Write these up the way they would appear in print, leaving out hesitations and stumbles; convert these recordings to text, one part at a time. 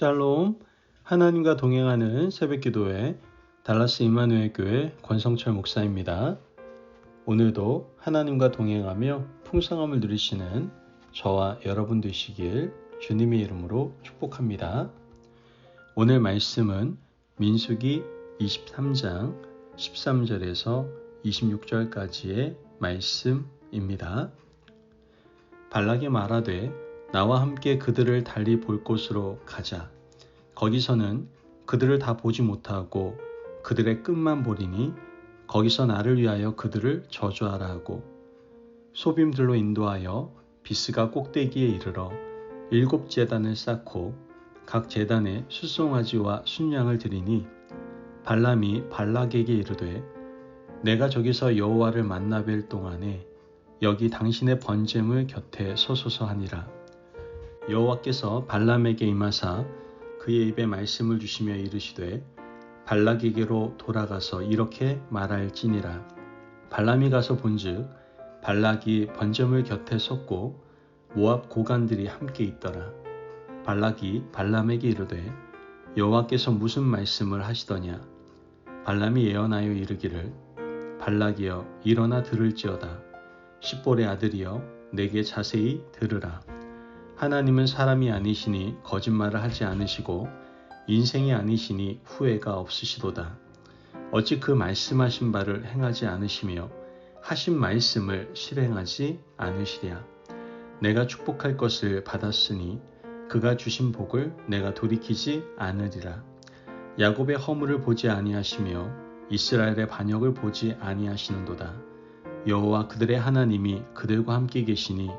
샬롬, 하나님과 동행하는 새벽기도회 달라스 임마누엘 교회 권성철 목사입니다. 오늘도 하나님과 동행하며 풍성함을 누리시는 저와 여러분 되시길 주님의 이름으로 축복합니다. 오늘 말씀은 민수기 23장 13절에서 26절까지의 말씀입니다. 발락이 말하되 나와 함께 그들을 달리 볼 곳으로 가자. 거기서는 그들을 다 보지 못하고 그들의 끝만 보리니 거기서 나를 위하여 그들을 저주하라 하고 소빔들로 인도하여 비스가 꼭대기에 이르러 7 제단을 쌓고 각 제단에 숫송아지와 순양을 드리니 발람이 발락에게 이르되 내가 저기서 여호와를 만나 뵐 동안에 여기 당신의 번제물 곁에 서소서 하니라. 여호와께서 발람에게 임하사 그의 입에 말씀을 주시며 이르시되 발락에게로 돌아가서 이렇게 말할지니라. 발람이 가서 본즉 발락이 번제물 곁에 섰고 모압 고관들이 함께 있더라. 발락이 발람에게 이르되 여호와께서 무슨 말씀을 하시더냐. 발람이 예언하여 이르기를 발락이여 일어나 들을지어다. 십볼의 아들이여 내게 자세히 들으라. 하나님은 사람이 아니시니 거짓말을 하지 않으시고 인생이 아니시니 후회가 없으시도다. 어찌 그 말씀하신 바를 행하지 않으시며 하신 말씀을 실행하지 않으시랴. 내가 축복할 것을 받았으니 그가 주신 복을 내가 돌이키지 않으리라. 야곱의 허물을 보지 아니하시며 이스라엘의 반역을 보지 아니하시는도다. 여호와 그들의 하나님이 그들과 함께 계시니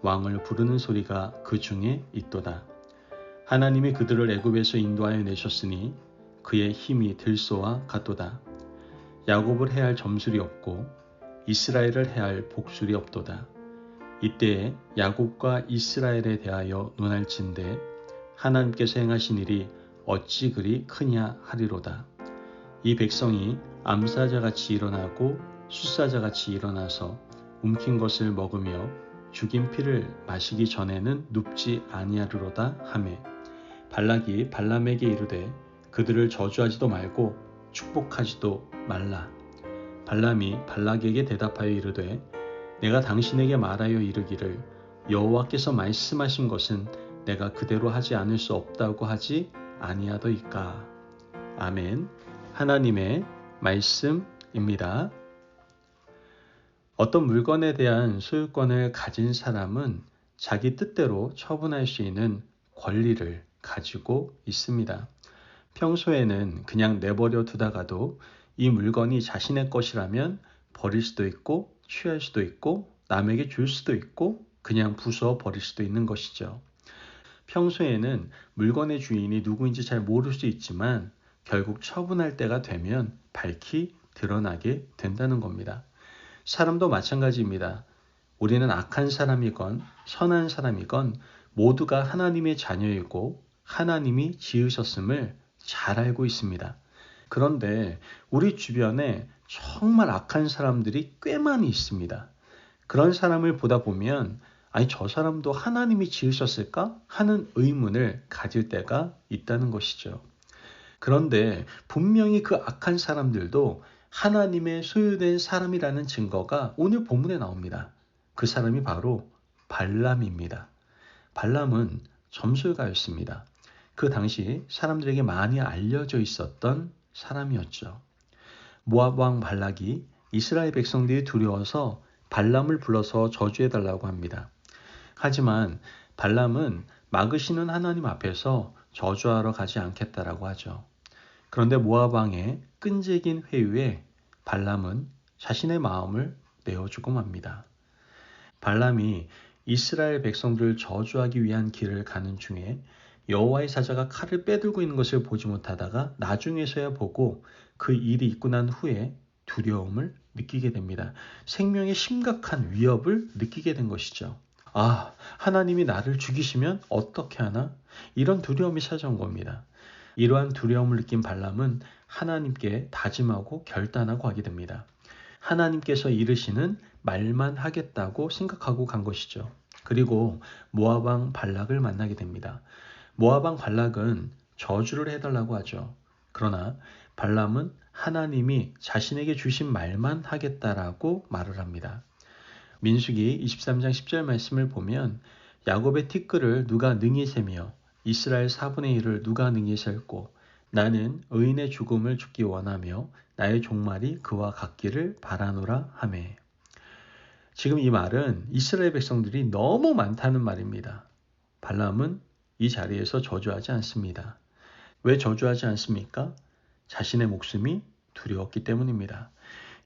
왕을 부르는 소리가 그 중에 있도다. 하나님이 그들을 애굽에서 인도하여 내셨으니 그의 힘이 들소와 같도다. 야곱을 해할 점술이 없고 이스라엘을 해할 복술이 없도다. 이때에 야곱과 이스라엘에 대하여 논할진대 하나님께서 행하신 일이 어찌 그리 크냐 하리로다. 이 백성이 암사자같이 일어나고 숫사자같이 일어나서 움킨 것을 먹으며 죽인 피를 마시기 전에는 눕지 아니하리로다 하매 발락이 발람에게 이르되 그들을 저주하지도 말고 축복하지도 말라. 발람이 발락에게 대답하여 이르되 내가 당신에게 말하여 이르기를 여호와께서 말씀하신 것은 내가 그대로 하지 않을 수 없다고 하지 아니하더이까. 아멘. 하나님의 말씀입니다. 어떤 물건에 대한 소유권을 가진 사람은 자기 뜻대로 처분할 수 있는 권리를 가지고 있습니다. 평소에는 그냥 내버려 두다가도 이 물건이 자신의 것이라면 버릴 수도 있고 취할 수도 있고 남에게 줄 수도 있고 그냥 부숴 버릴 수도 있는 것이죠. 평소에는 물건의 주인이 누구인지 잘 모를 수 있지만 결국 처분할 때가 되면 밝히 드러나게 된다는 겁니다. 사람도 마찬가지입니다. 우리는 악한 사람이건 선한 사람이건 모두가 하나님의 자녀이고 하나님이 지으셨음을 잘 알고 있습니다. 그런데 우리 주변에 정말 악한 사람들이 꽤 많이 있습니다. 그런 사람을 보다 보면 아니 저 사람도 하나님이 지으셨을까 하는 의문을 가질 때가 있다는 것이죠. 그런데 분명히 그 악한 사람들도 하나님의 소유된 사람이라는 증거가 오늘 본문에 나옵니다. 그 사람이 바로 발람입니다. 발람은 점술가였습니다. 그 당시 사람들에게 많이 알려져 있었던 사람이었죠. 모압 왕 발락이 이스라엘 백성들이 두려워서 발람을 불러서 저주해달라고 합니다. 하지만 발람은 막으시는 하나님 앞에서 저주하러 가지 않겠다라고 하죠. 그런데 모압 왕의 끈질긴 회유에 발람은 자신의 마음을 내어주고 맙니다. 발람이 이스라엘 백성들을 저주하기 위한 길을 가는 중에 여호와의 사자가 칼을 빼들고 있는 것을 보지 못하다가 나중에서야 보고 그 일이 있고 난 후에 두려움을 느끼게 됩니다. 생명의 심각한 위협을 느끼게 된 것이죠. 아, 하나님이 나를 죽이시면 어떻게 하나? 이런 두려움이 찾아온 겁니다. 이러한 두려움을 느낀 발람은 하나님께 다짐하고 결단하고 하게 됩니다. 하나님께서 이르시는 말만 하겠다고 생각하고 간 것이죠. 그리고 모압 왕 발락을 만나게 됩니다. 모압 왕 발락은 저주를 해달라고 하죠. 그러나 발람은 하나님이 자신에게 주신 말만 하겠다라고 말을 합니다. 민수기 23장 10절 말씀을 보면 야곱의 티끌을 누가 능히 세며 이스라엘 4분의 1을 누가 능히 셀고 나는 의인의 죽음을 죽기 원하며 나의 종말이 그와 같기를 바라노라 하매. 지금 이 말은 이스라엘 백성들이 너무 많다는 말입니다. 발람은 이 자리에서 저주하지 않습니다. 왜 저주하지 않습니까? 자신의 목숨이 두려웠기 때문입니다.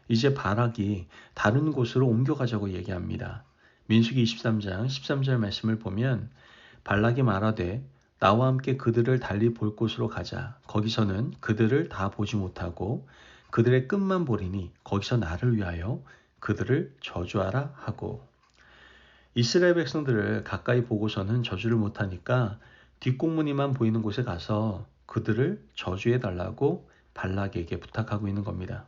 이제 발락이 다른 곳으로 옮겨가자고 얘기합니다. 민수기 23장 13절 말씀을 보면 발락이 말하되 나와 함께 그들을 달리 볼 곳으로 가자. 거기서는 그들을 다 보지 못하고 그들의 끝만 보리니 거기서 나를 위하여 그들을 저주하라 하고. 이스라엘 백성들을 가까이 보고서는 저주를 못하니까 뒷공무니만 보이는 곳에 가서 그들을 저주해달라고 발락에게 부탁하고 있는 겁니다.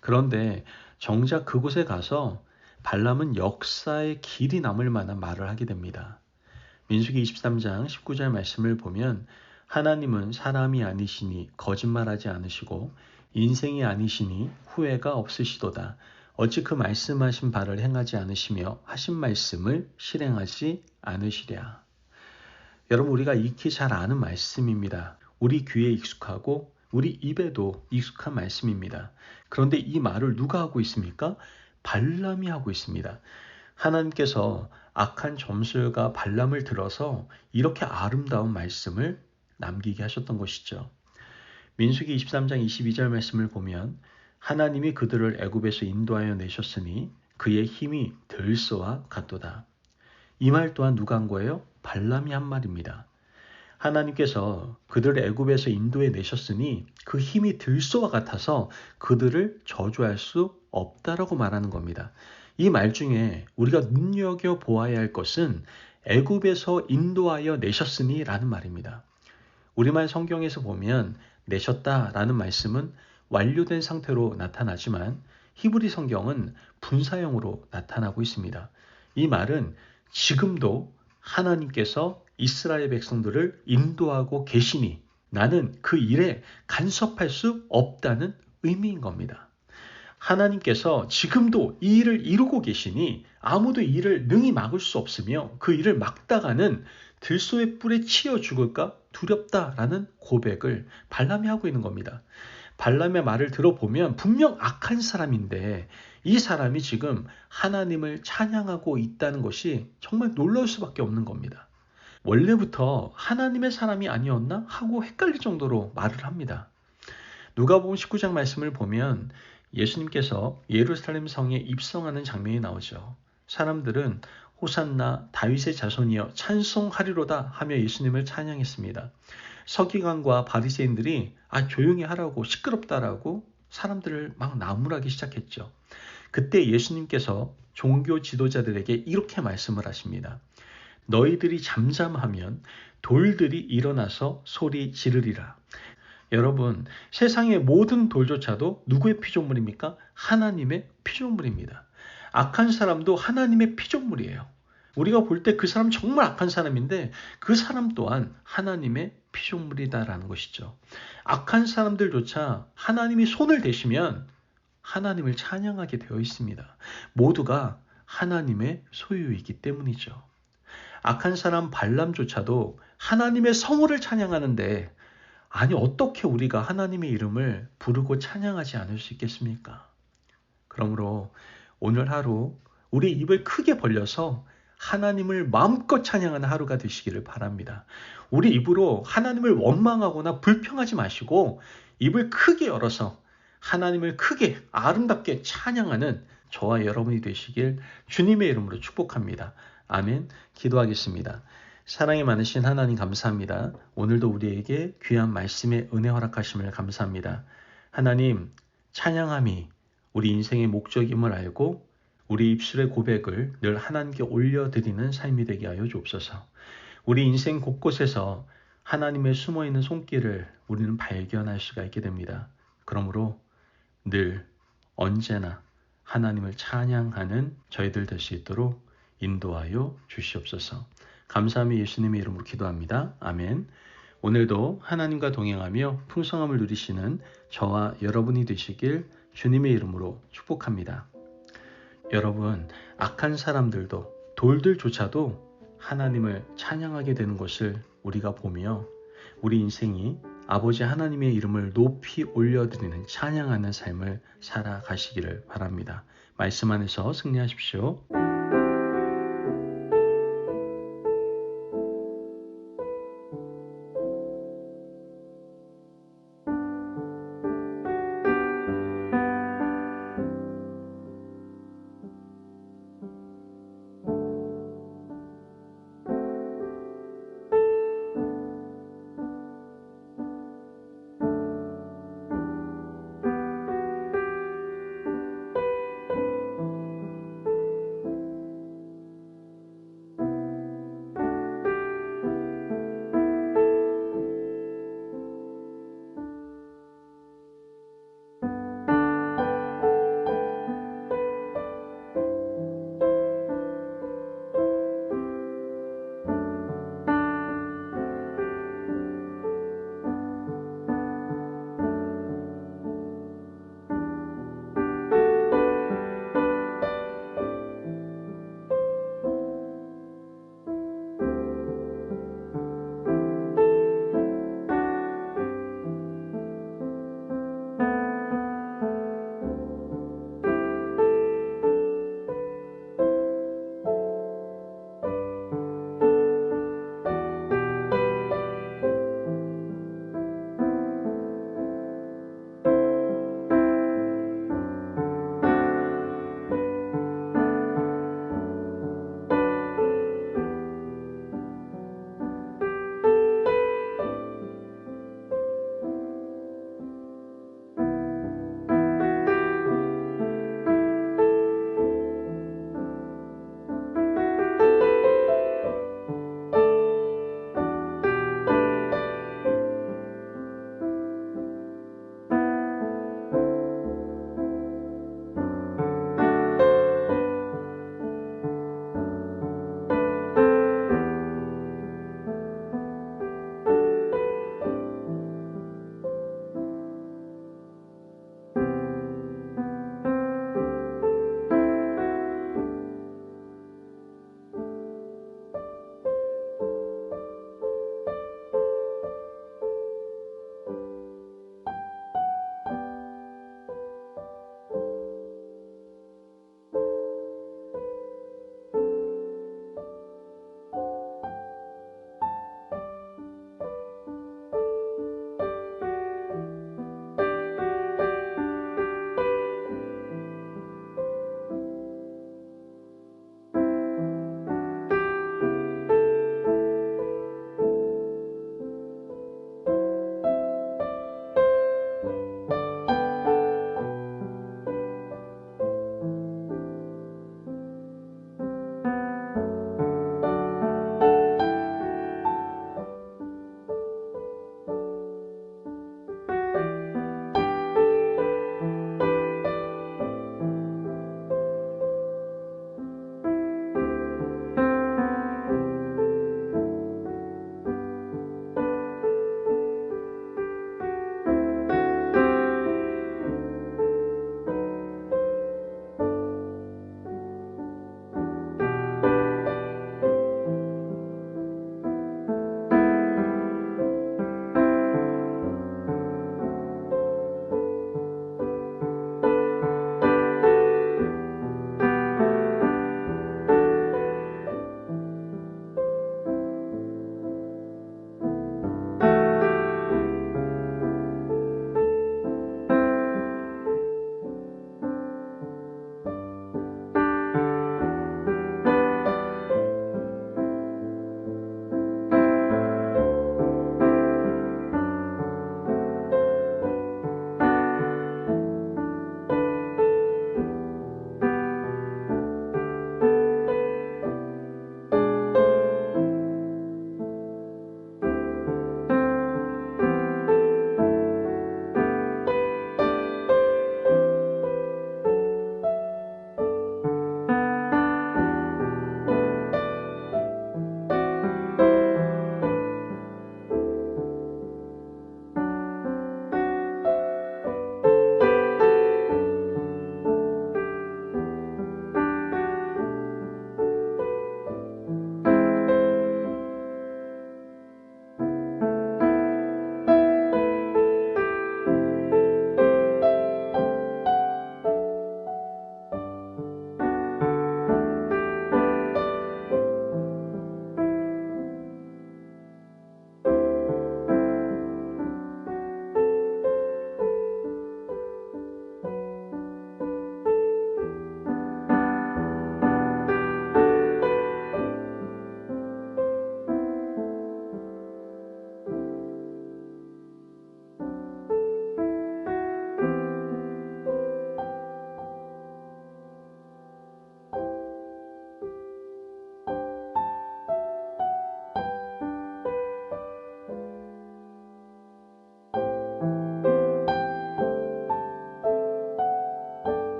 그런데 정작 그곳에 가서 발람은 역사의 길이 남을 만한 말을 하게 됩니다. 민수기 23장 19절 말씀을 보면 하나님은 사람이 아니시니 거짓말하지 않으시고 인생이 아니시니 후회가 없으시도다. 어찌 그 말씀하신 바를 행하지 않으시며 하신 말씀을 실행하지 않으시랴. 여러분, 우리가 익히 잘 아는 말씀입니다. 우리 귀에 익숙하고 우리 입에도 익숙한 말씀입니다. 그런데 이 말을 누가 하고 있습니까? 발람이 하고 있습니다. 하나님께서 악한 점술가 발람을 들어서 이렇게 아름다운 말씀을 남기게 하셨던 것이죠. 민수기 23장 22절 말씀을 보면 하나님이 그들을 애굽에서 인도하여 내셨으니 그의 힘이 들소와 같도다. 이 말 또한 누가 한 거예요? 발람이 한 말입니다. 하나님께서 그들을 애굽에서 인도해 내셨으니 그 힘이 들소와 같아서 그들을 저주할 수 없다라고 말하는 겁니다. 이 말 중에 우리가 눈여겨보아야 할 것은 애굽에서 인도하여 내셨으니 라는 말입니다. 우리말 성경에서 보면 내셨다라는 말씀은 완료된 상태로 나타나지만 히브리 성경은 분사형으로 나타나고 있습니다. 이 말은 지금도 하나님께서 이스라엘 백성들을 인도하고 계시니 나는 그 일에 간섭할 수 없다는 의미인 겁니다. 하나님께서 지금도 이 일을 이루고 계시니 아무도 이 일을 능히 막을 수 없으며 그 일을 막다가는 들소의 뿔에 치여 죽을까 두렵다라는 고백을 발람이 하고 있는 겁니다. 발람의 말을 들어보면 분명 악한 사람인데 이 사람이 지금 하나님을 찬양하고 있다는 것이 정말 놀라울 수밖에 없는 겁니다. 원래부터 하나님의 사람이 아니었나 하고 헷갈릴 정도로 말을 합니다. 누가복음 19장 말씀을 보면 예수님께서 예루살렘 성에 입성하는 장면이 나오죠. 사람들은 호산나 다윗의 자손이여 찬송하리로다 하며 예수님을 찬양했습니다. 서기관과 바리새인들이 조용히 하라고 시끄럽다라고 사람들을 막 나무라기 시작했죠. 그때 예수님께서 종교 지도자들에게 이렇게 말씀을 하십니다. 너희들이 잠잠하면 돌들이 일어나서 소리 지르리라. 여러분, 세상의 모든 돌조차도 누구의 피조물입니까? 하나님의 피조물입니다. 악한 사람도 하나님의 피조물이에요. 우리가 볼 때 그 사람 정말 악한 사람인데 그 사람 또한 하나님의 피조물이다라는 것이죠. 악한 사람들조차 하나님이 손을 대시면 하나님을 찬양하게 되어 있습니다. 모두가 하나님의 소유이기 때문이죠. 악한 사람 발람조차도 하나님의 성호를 찬양하는데 아니 어떻게 우리가 하나님의 이름을 부르고 찬양하지 않을 수 있겠습니까? 그러므로 오늘 하루 우리 입을 크게 벌려서 하나님을 마음껏 찬양하는 하루가 되시기를 바랍니다. 우리 입으로 하나님을 원망하거나 불평하지 마시고 입을 크게 열어서 하나님을 크게 아름답게 찬양하는 저와 여러분이 되시길 주님의 이름으로 축복합니다. 아멘. 기도하겠습니다. 사랑이 많으신 하나님 감사합니다. 오늘도 우리에게 귀한 말씀의 은혜 허락하심을 감사합니다. 하나님, 찬양함이 우리 인생의 목적임을 알고 우리 입술의 고백을 늘 하나님께 올려드리는 삶이 되게 하여 주옵소서. 우리 인생 곳곳에서 하나님의 숨어있는 손길을 우리는 발견할 수가 있게 됩니다. 그러므로 늘 언제나 하나님을 찬양하는 저희들 될 수 있도록 인도하여 주시옵소서. 감사함이 예수님의 이름으로 기도합니다. 아멘. 오늘도 하나님과 동행하며 풍성함을 누리시는 저와 여러분이 되시길 주님의 이름으로 축복합니다. 여러분, 악한 사람들도 돌들조차도 하나님을 찬양하게 되는 것을 우리가 보며 우리 인생이 아버지 하나님의 이름을 높이 올려드리는 찬양하는 삶을 살아가시기를 바랍니다. 말씀 안에서 승리하십시오.